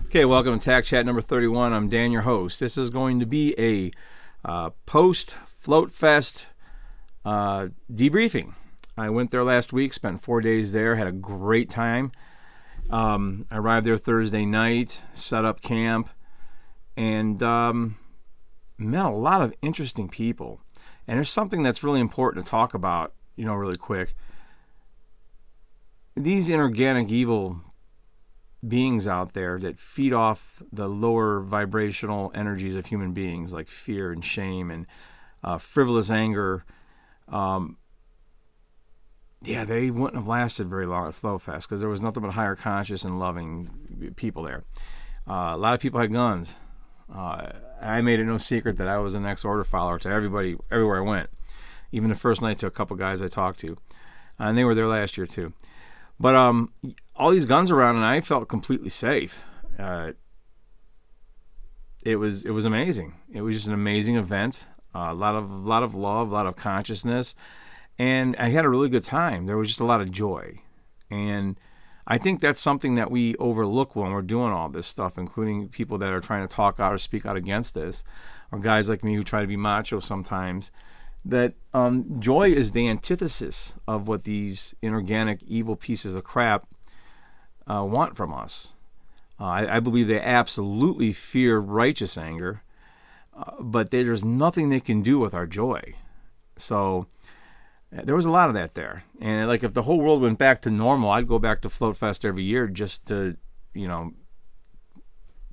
Okay, welcome to Tack Chat number 31. I'm Dan, your host. This is going to be a post Flote Fest debriefing. I went there last week, spent 4 days there, had a great time. I arrived there Thursday night, set up camp, and met a lot of interesting people. And there's something that's really important to talk about, really quick. These inorganic evil beings out there that feed off the lower vibrational energies of human beings, like fear and shame and frivolous anger, they wouldn't have lasted very long at Flote Fest because there was nothing but higher conscious and loving people there. A lot of people had guns. I made it no secret that I was an ex-order follower to everybody, everywhere I went. Even the first night to a couple guys I talked to. And they were there last year too. But all these guns around, and I felt completely safe. It was amazing. It was just an amazing event. A lot of love, a lot of consciousness, and I had a really good time. There was just a lot of joy, and I think that's something that we overlook when we're doing all this stuff, including people that are trying to talk out or speak out against this, or guys like me who try to be macho sometimes. That joy is the antithesis of what these inorganic evil pieces of crap want from us. I believe they absolutely fear righteous anger, but there's nothing they can do with our joy. So there was a lot of that there. And like if the whole world went back to normal, I'd go back to Flote Fest every year just to,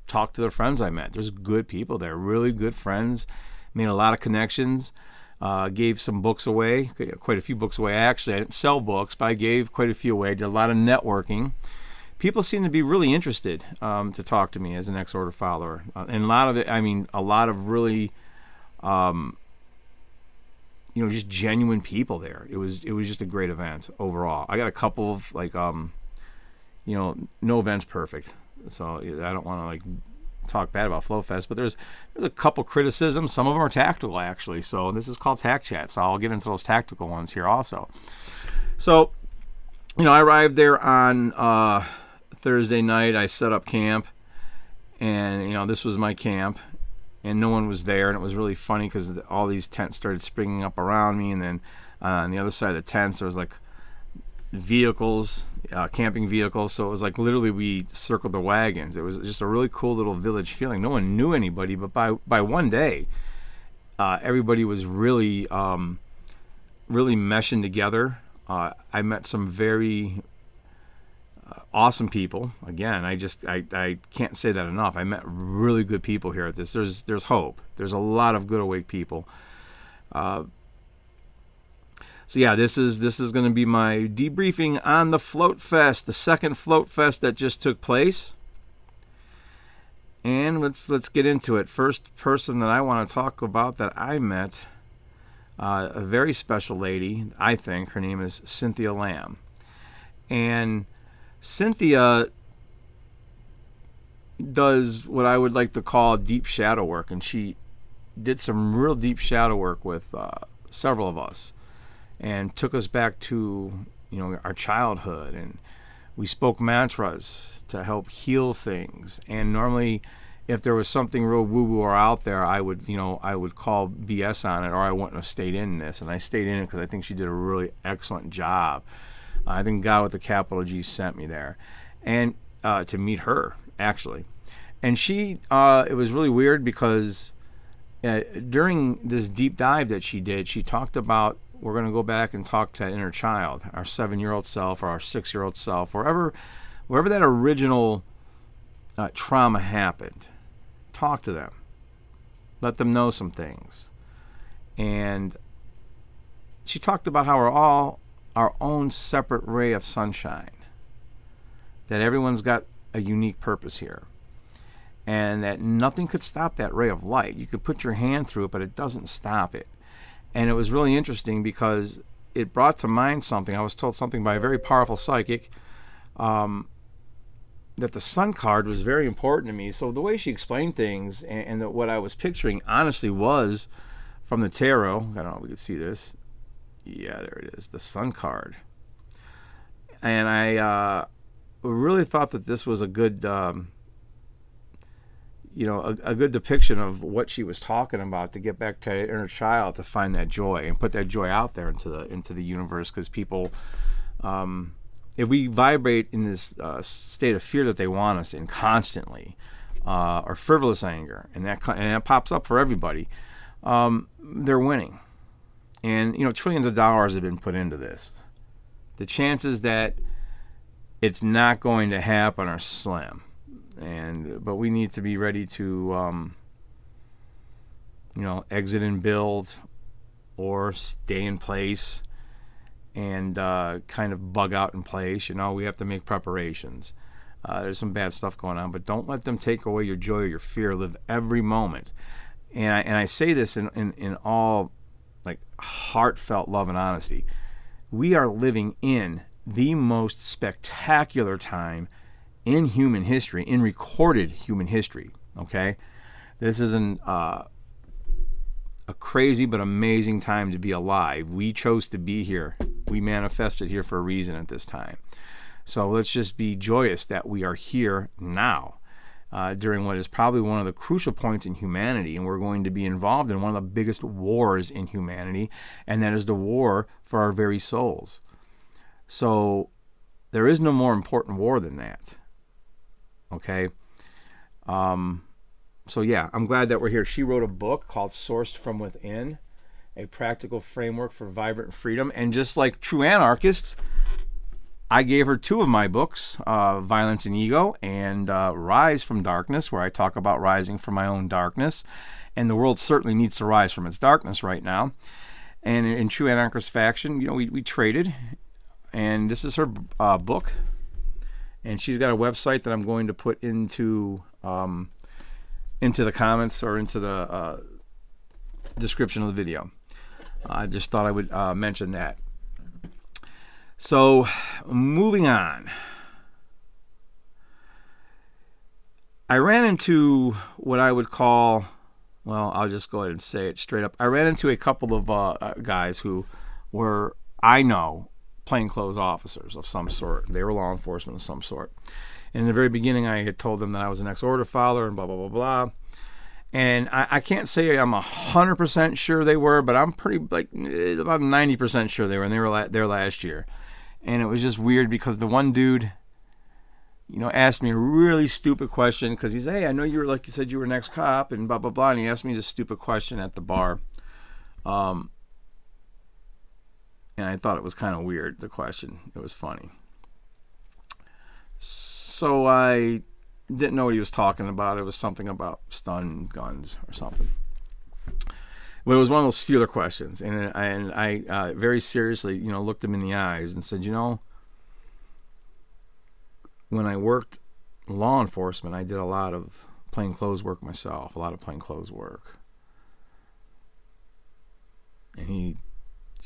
talk to the friends I met. There's good people there, really good friends, made a lot of connections. Gave some books away, quite a few books away. Actually, I didn't sell books, but I gave quite a few away. Did a lot of networking. People seem to be really interested to talk to me as an ex-order follower. And a lot of it, a lot of really, just genuine people there. It was just a great event overall. I got a couple of no event's perfect. So I don't want to talk bad about Flote Fest, but there's a couple criticisms. Some of them are tactical, actually. So this is called Tack Chat, so I'll get into those tactical ones here also. So, I arrived there on Thursday night. I set up camp, and this was my camp, and no one was there, and it was really funny because all these tents started springing up around me, and then on the other side of the tents there was vehicles, camping vehicles. So it was literally we circled the wagons. It was just a really cool little village feeling. No one knew anybody, but by one day, everybody was really meshing together. I met some very awesome people. Again, I can't say that enough. I met really good people here at this. There's hope. There's a lot of good awake people. So yeah, this is going to be my debriefing on the Flote Fest, the second Flote Fest that just took place. And let's get into it. First person that I want to talk about that I met, a very special lady, I think. Her name is Cynthia Lamb. And Cynthia does what I would like to call deep shadow work, and she did some real deep shadow work with several of us. And took us back to, our childhood, and we spoke mantras to help heal things. And normally, if there was something real woo-woo or out there, I would call BS on it, or I wouldn't have stayed in this. And I stayed in it because I think she did a really excellent job. I think God with the capital G sent me there, and to meet her actually. And she, it was really weird because during this deep dive that she did, she talked about. We're going to go back and talk to that inner child, our 7-year-old self or our 6-year-old self, wherever that original trauma happened. Talk to them. Let them know some things. And she talked about how we're all our own separate ray of sunshine. That everyone's got a unique purpose here. And that nothing could stop that ray of light. You could put your hand through it, but it doesn't stop it. And it was really interesting because it brought to mind something. I was told something by a very powerful psychic that the sun card was very important to me. So the way she explained things and what I was picturing honestly was from the tarot. I don't know if we could see this. Yeah, there it is, the sun card. And I really thought that this was a good a good depiction of what she was talking about, to get back to her inner child, to find that joy and put that joy out there into the universe. Because people, if we vibrate in this state of fear that they want us in constantly, or frivolous anger, and that pops up for everybody, they're winning. And trillions of dollars have been put into this. The chances that it's not going to happen are slim. But we need to be ready to exit and build, or stay in place and kind of bug out in place. We have to make preparations. There's some bad stuff going on, but don't let them take away your joy or your fear. Live every moment. And I say this in all like heartfelt love and honesty. We are living in the most spectacular time in human history, in recorded human history. Okay, this is a crazy but amazing time to be alive. We chose to be here. We manifested here for a reason at this time. So let's just be joyous that we are here now, during what is probably one of the crucial points in humanity, and we're going to be involved in one of the biggest wars in humanity, and that is the war for our very souls. So there is no more important war than that. Okay? So yeah, I'm glad that we're here. She wrote a book called Sourced from Within, a practical framework for vibrant freedom. And just like true anarchists, I gave her 2 of my books, Violence and Ego, and Rise from Darkness, where I talk about rising from my own darkness. And the world certainly needs to rise from its darkness right now. And in true anarchist fashion, we traded. And this is her book. And she's got a website that I'm going to put into the comments, or into the description of the video. I just thought I would mention that. So, moving on. I ran into what I would call, well, I'll just go ahead and say it straight up. I ran into a couple of guys who were, I know, plainclothes officers of some sort. They were law enforcement of some sort. And in the very beginning, I had told them that I was an ex-order filer and blah, blah, blah, blah. And I can't say I'm 100% sure they were, but I'm pretty, about 90% sure they were, and they were there last year. And it was just weird because the one dude, asked me a really stupid question, because he said, hey, I know you said you were an ex-cop and blah, blah, blah. And he asked me this stupid question at the bar. And I thought it was kind of weird, the question. It was funny. So I didn't know what he was talking about. It was something about stun guns or something. But it was one of those feeler questions. And I very seriously, looked him in the eyes and said, when I worked law enforcement, I did a lot of plainclothes work myself, a lot of plainclothes work. And he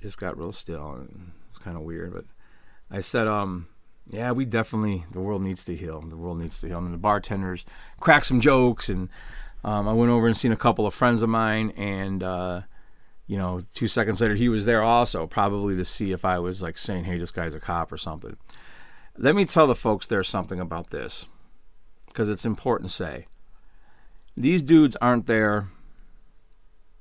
just got real still, and it's kind of weird. But I said, yeah, the world needs to heal. The world needs to heal. And the bartenders cracked some jokes, and I went over and seen a couple of friends of mine, and 2 seconds later, he was there also, probably to see if I was saying, hey, this guy's a cop or something. Let me tell the folks there's something about this, because it's important to say. These dudes aren't there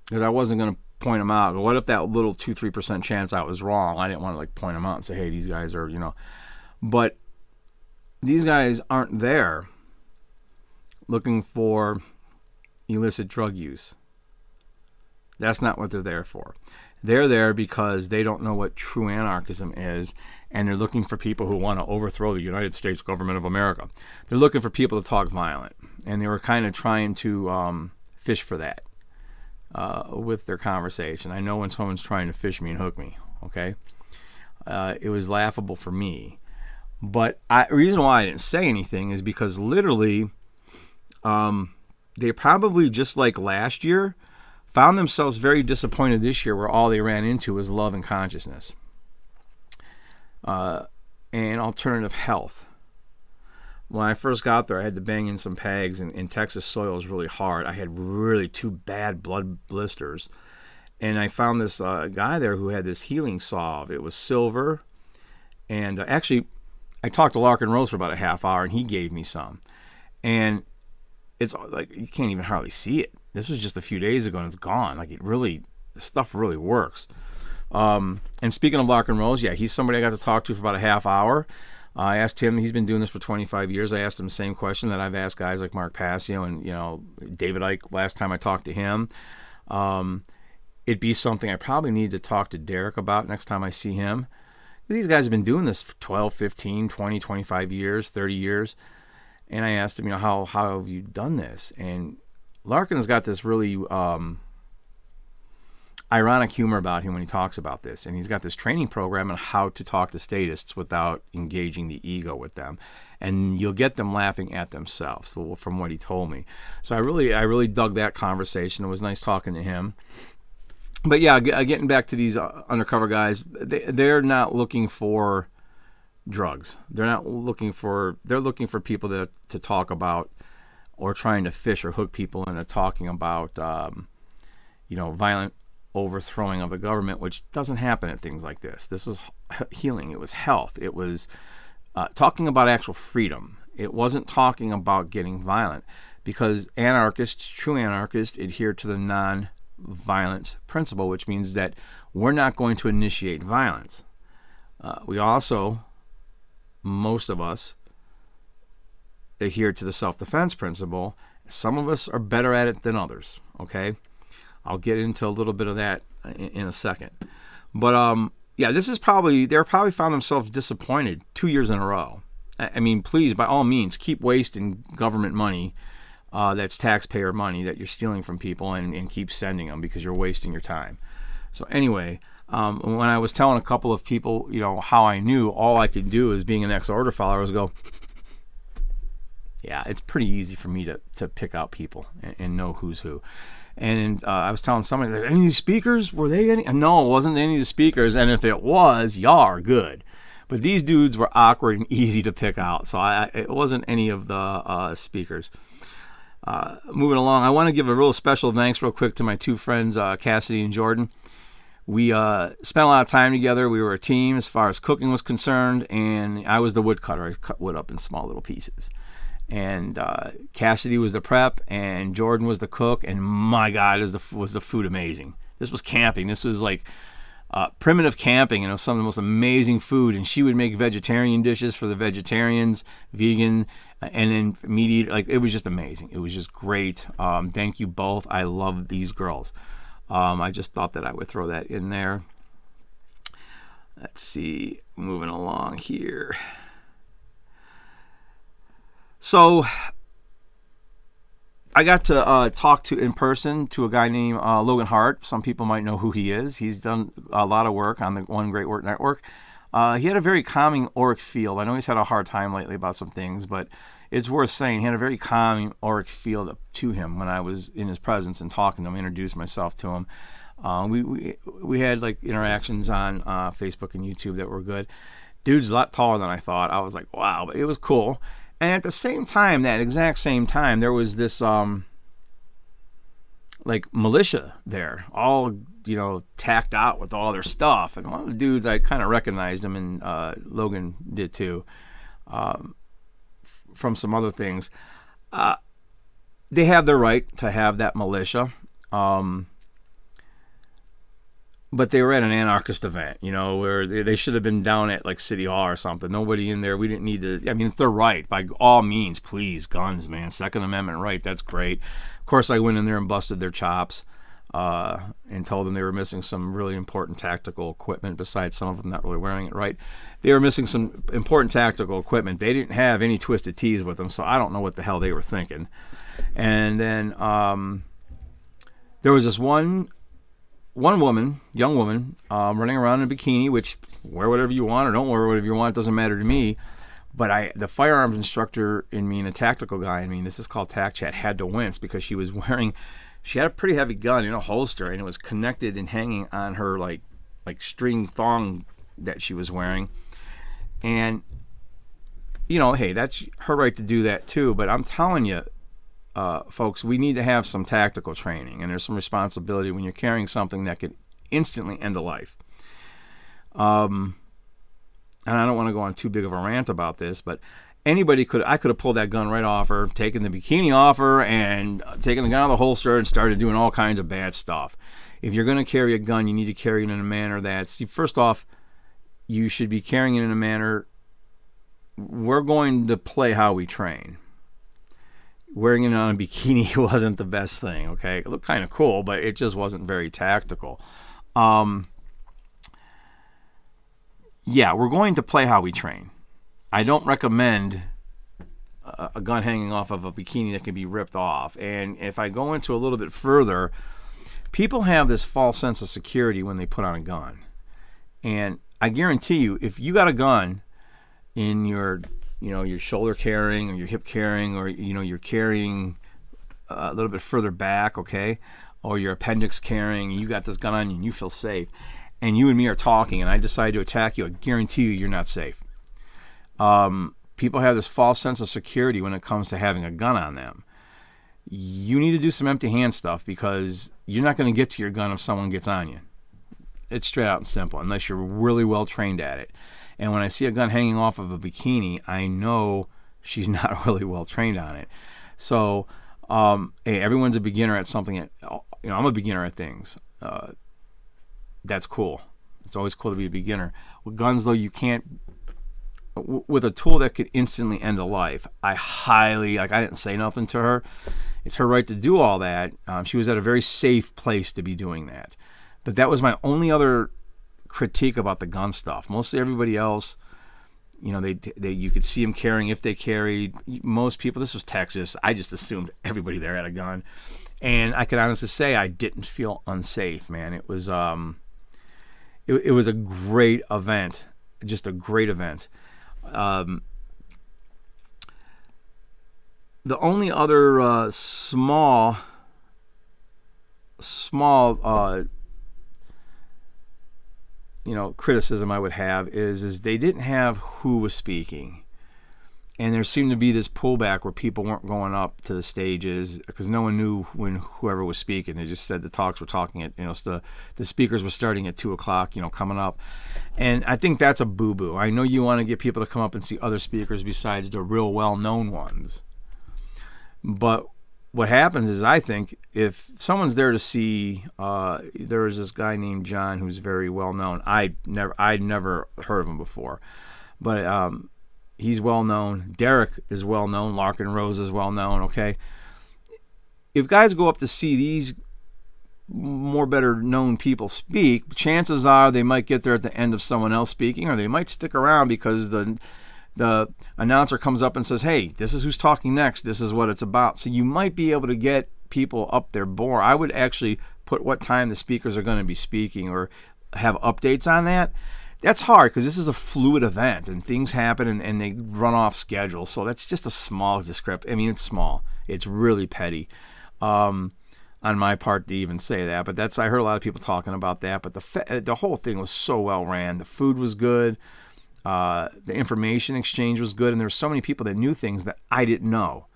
because I wasn't going to point them out. What if that little 2-3% chance I was wrong? I didn't want to point them out and say, hey, these guys are, But these guys aren't there looking for illicit drug use. That's not what they're there for. They're there because they don't know what true anarchism is, and they're looking for people who want to overthrow the United States government of America. They're looking for people to talk violent, and they were kind of trying to fish for that with their conversation. I know when someone's trying to fish me and hook me, okay? It was laughable for me. But the reason why I didn't say anything is because literally they probably, just like last year, found themselves very disappointed this year, where all they ran into was love and consciousness and alternative health. When I first got there, I had to bang in some pegs, and Texas soil is really hard. I had really 2 bad blood blisters. And I found this guy there who had this healing salve. It was silver. And actually, I talked to Larkin Rose for about a half hour, and he gave me some. And it's like you can't even hardly see it. This was just a few days ago and it's gone. Like the stuff really works. And speaking of Larkin Rose, yeah, he's somebody I got to talk to for about a half hour. I asked him, he's been doing this for 25 years. I asked him the same question that I've asked guys like Mark Passio and, David Icke last time I talked to him. It'd be something I probably need to talk to Derek about next time I see him. These guys have been doing this for 12, 15, 20, 25 years, 30 years. And I asked him, how have you done this? And Larkin has got this really ironic humor about him when he talks about this. And he's got this training program on how to talk to statists without engaging the ego with them. And you'll get them laughing at themselves, from what he told me. So I really dug that conversation. It was nice talking to him. But yeah, getting back to these undercover guys, they're not looking for drugs. They're looking for people to talk about, or trying to fish or hook people into talking about, violent overthrowing of the government, which doesn't happen at things like this. This was healing. It was health. It was talking about actual freedom. It wasn't talking about getting violent, because true anarchists adhere to the non-violence principle, which means that we're not going to initiate violence. We also, most of us, adhere to the self-defense principle. Some of us are better at it than others, okay? I'll get into a little bit of that in a second. But they're probably found themselves disappointed 2 years in a row. I mean, please, by all means, keep wasting government money, that's taxpayer money that you're stealing from people, and keep sending them, because you're wasting your time. So anyway, when I was telling a couple of people, how I knew, all I could do as being an ex-order follower was go, yeah, it's pretty easy for me to pick out people and know who's who. And I was telling somebody, any of these speakers, were they any? No, it wasn't any of the speakers. And if it was, y'all are good. But these dudes were awkward and easy to pick out. So it wasn't any of the speakers. Moving along, I want to give a real special thanks real quick to my two friends, Cassidy and Jordan. We spent a lot of time together. We were a team as far as cooking was concerned, and I was the woodcutter. I cut wood up in small little pieces. And Cassidy was the prep, and Jordan was the cook, and my God, was the food amazing. This was camping. This was like primitive camping, some of the most amazing food. And she would make vegetarian dishes for the vegetarians, vegan, and then meat eater. Like, it was just amazing. It was just great. Thank you both. I love these girls. I just thought that I would throw that in there. Let's see, moving along here. So I got to talk in person to a guy named Logan Hart. Some people might know who he is. He's done a lot of work on the One Great Work Network. He had a very calming auric field. I know he's had a hard time lately about some things, but it's worth saying he had a very calming auric field to him when I was in his presence and talking to him, introduced myself to him. We had like interactions on Facebook and YouTube that were good. Dude's a lot taller than I thought. I was like, wow, but it was cool. And at the same time, that exact same time, there was this militia there, all tacked out with all their stuff. And one of the dudes, I kind of recognized him, and Logan did too, from some other things. They have the right to have that militia. But they were at an anarchist event, where they should have been down at like City Hall or something. Nobody in there. We didn't need to. I mean, if they're right, by all means, please, guns, man. Second Amendment right. That's great. Of course, I went in there and busted their chops and told them they were missing some really important tactical equipment, besides some of them not really wearing it right. They were missing some important tactical equipment. They didn't have any Twisted Teas with them, so I don't know what the hell they were thinking. And then there was this one woman, young woman, running around in a bikini, which wear whatever you want or don't wear whatever you want, it doesn't matter to me. But the firearms instructor in me and the tactical guy in me, this is called Tac Chat, had to wince because she had a pretty heavy gun in a holster, and it was connected and hanging on her like string thong that she was wearing. And, hey, that's her right to do that too. But I'm telling you, folks, we need to have some tactical training, and there's some responsibility when you're carrying something that could instantly end a life. And I don't want to go on too big of a rant about this, but I could have pulled that gun right off her, taken the bikini off her, and taken the gun out of the holster and started doing all kinds of bad stuff. If you're going to carry a gun, you need to carry it in a manner that's, first off, you should be carrying it in a manner, we're going to play how we train. Wearing it on a bikini wasn't the best thing, okay? It looked kind of cool, but it just wasn't very tactical. Yeah, we're going to play how we train. I don't recommend a gun hanging off of a bikini that can be ripped off. And if I go into a little bit further, people have this false sense of security when they put on a gun. And I guarantee you, if you got a gun in your shoulder carrying or your hip carrying, or, you're carrying a little bit further back, okay, or your appendix carrying, and you got this gun on you and you feel safe, and you and me are talking and I decide to attack you, I guarantee you're not safe. People have this false sense of security when it comes to having a gun on them. You need to do some empty hand stuff, because you're not going to get to your gun if someone gets on you. It's straight out and simple, unless you're really well trained at it. And when I see a gun hanging off of a bikini, I know she's not really well trained on it. So, hey, everyone's a beginner at something. I'm a beginner at things. That's cool. It's always cool to be a beginner. With guns, though, you can't. With a tool that could instantly end a life, I didn't say nothing to her. It's her right to do all that. She was at a very safe place to be doing that. But that was my only other critique about the gun stuff. Mostly everybody else, they you could see them carrying if they carried. Most people, this was Texas, I just assumed everybody there had a gun. And I can honestly say I didn't feel unsafe, man. It was it was a great event, just a great event. The only other small criticism I would have is they didn't have who was speaking, and there seemed to be this pullback where people weren't going up to the stages because no one knew when whoever was speaking. They just said the talks were talking at the speakers were starting at 2:00, coming up, and I think that's a boo-boo. I know you want to get people to come up and see other speakers besides the real well-known ones, but what happens is, I think if someone's there to see, there was this guy named John who's very well known. I'd never heard of him before, but he's well known. Derek is well known. Larkin Rose is well known. Okay, if guys go up to see these more better known people speak, chances are they might get there at the end of someone else speaking, or they might stick around because the announcer comes up and says, hey, this is who's talking next. This is what it's about. So you might be able to get people up there more. I would actually put what time the speakers are going to be speaking or have updates on that. That's hard because this is a fluid event and things happen and they run off schedule. So that's just a small discrepancy. I mean, it's small. It's really petty on my part to even say that. But I heard a lot of people talking about that. But the whole thing was so well ran. The food was good. The information exchange was good, and there were so many people that knew things that I didn't know,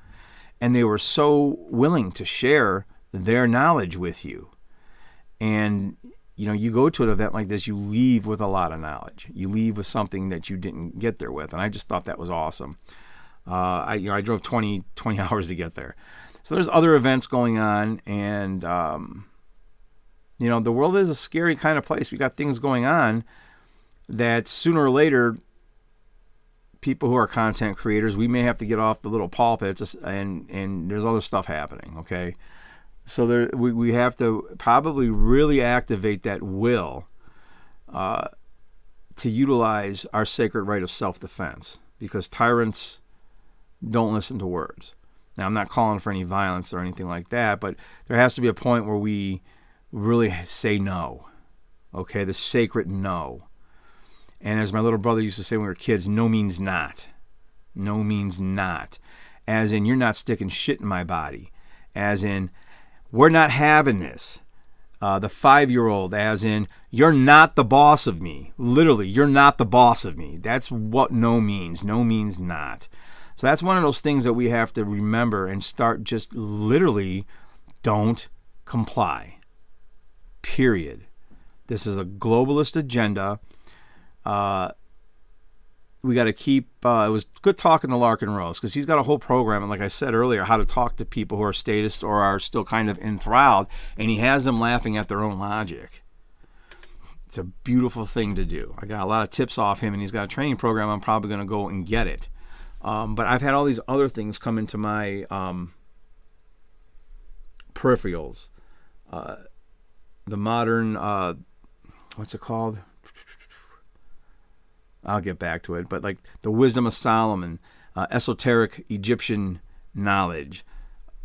and they were so willing to share their knowledge with you. And you go to an event like this, you leave with a lot of knowledge. You leave with something that you didn't get there with, and I just thought that was awesome. I drove 20 hours to get there. So there's other events going on, and the world is a scary kind of place. We got things going on that sooner or later, people who are content creators, we may have to get off the little pulpits, and there's other stuff happening, okay? So we have to probably really activate that will to utilize our sacred right of self-defense, because tyrants don't listen to words. Now, I'm not calling for any violence or anything like that, but there has to be a point where we really say no, okay? The sacred no. And as my little brother used to say when we were kids, no means not. No means not. As in, you're not sticking shit in my body. As in, we're not having this. The 5-year-old, as in, you're not the boss of me. Literally, you're not the boss of me. That's what no means. No means not. So that's one of those things that we have to remember and start just literally don't comply. Period. This is a globalist agenda. we got to keep, it was good talking to Larkin Rose, because he's got a whole program, and like I said earlier, how to talk to people who are statists or are still kind of enthralled, and he has them laughing at their own logic. It's a beautiful thing to do. I got a lot of tips off him, and he's got a training program. I'm probably going to go and get it. But I've had all these other things come into my peripherals. The modern, what's it called? I'll get back to it. But like the Wisdom of Solomon, esoteric Egyptian knowledge,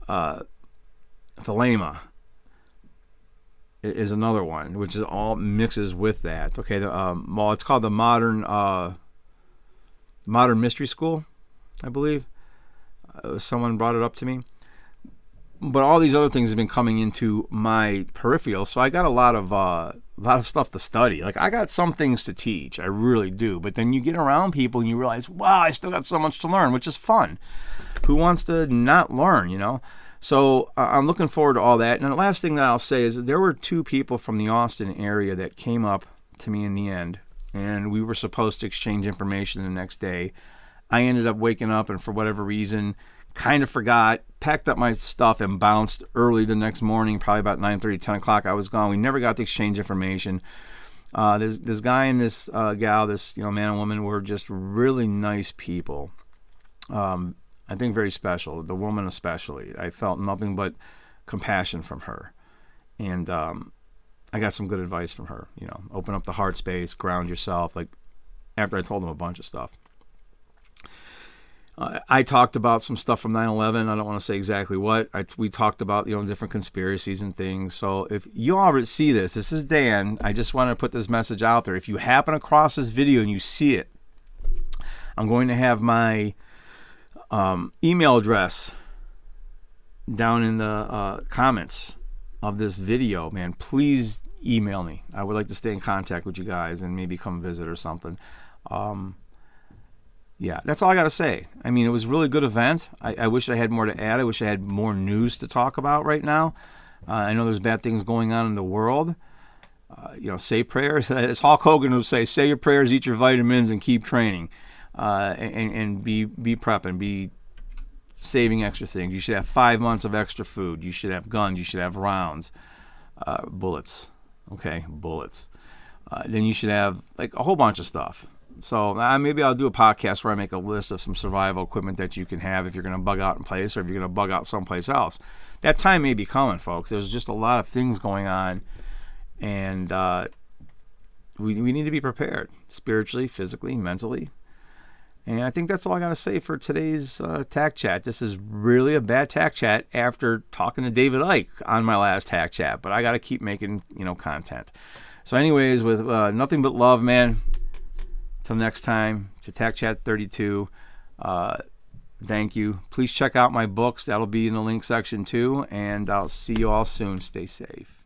Thelema is another one, which is all mixes with that. Okay, well, it's called the Modern Mystery School, I believe. Someone brought it up to me. But all these other things have been coming into my peripheral, so I got a lot of stuff to study. Like, I got some things to teach, I really do. But then you get around people and you realize, wow, I still got so much to learn, which is fun. Who wants to not learn, you know? So I'm looking forward to all that. And the last thing that I'll say is that there were 2 people from the Austin area that came up to me in the end, and we were supposed to exchange information the next day. I ended up waking up and for whatever reason kind of forgot, packed up my stuff and bounced early the next morning, probably about 9:30, 10 o'clock. I was gone. We never got to exchange information. This guy and this gal, this man and woman, were just really nice people. I think very special. The woman especially. I felt nothing but compassion from her. And I got some good advice from her. Open up the heart space, ground yourself. Like, after I told them a bunch of stuff. I talked about some stuff from 9/11. I don't want to say exactly what. We talked about different conspiracies and things. So if you all see this is Dan. I just want to put this message out there. If you happen across this video and you see it, I'm going to have my email address down in the comments of this video. Man, please email me. I would like to stay in contact with you guys and maybe come visit or something. Yeah, that's all I got to say. I mean, it was a really good event. I wish I had more to add. I wish I had more news to talk about right now. I know there's bad things going on in the world. Say prayers. As Hulk Hogan would say your prayers, eat your vitamins, and keep training. And be prepping, be saving extra things. You should have 5 months of extra food. You should have guns. You should have rounds, bullets. Okay, bullets. Then you should have like a whole bunch of stuff. So maybe I'll do a podcast where I make a list of some survival equipment that you can have if you're going to bug out in place or if you're going to bug out someplace else. That time may be coming, folks. There's just a lot of things going on, and we need to be prepared spiritually, physically, mentally. And I think that's all I got to say for today's TAC Chat. This is really a bad TAC Chat after talking to David Icke on my last TAC Chat, but I got to keep making content. So anyways, with nothing but love, man. Till next time, to TAC Chat 32. Thank you. Please check out my books. That'll be in the link section too. And I'll see you all soon. Stay safe.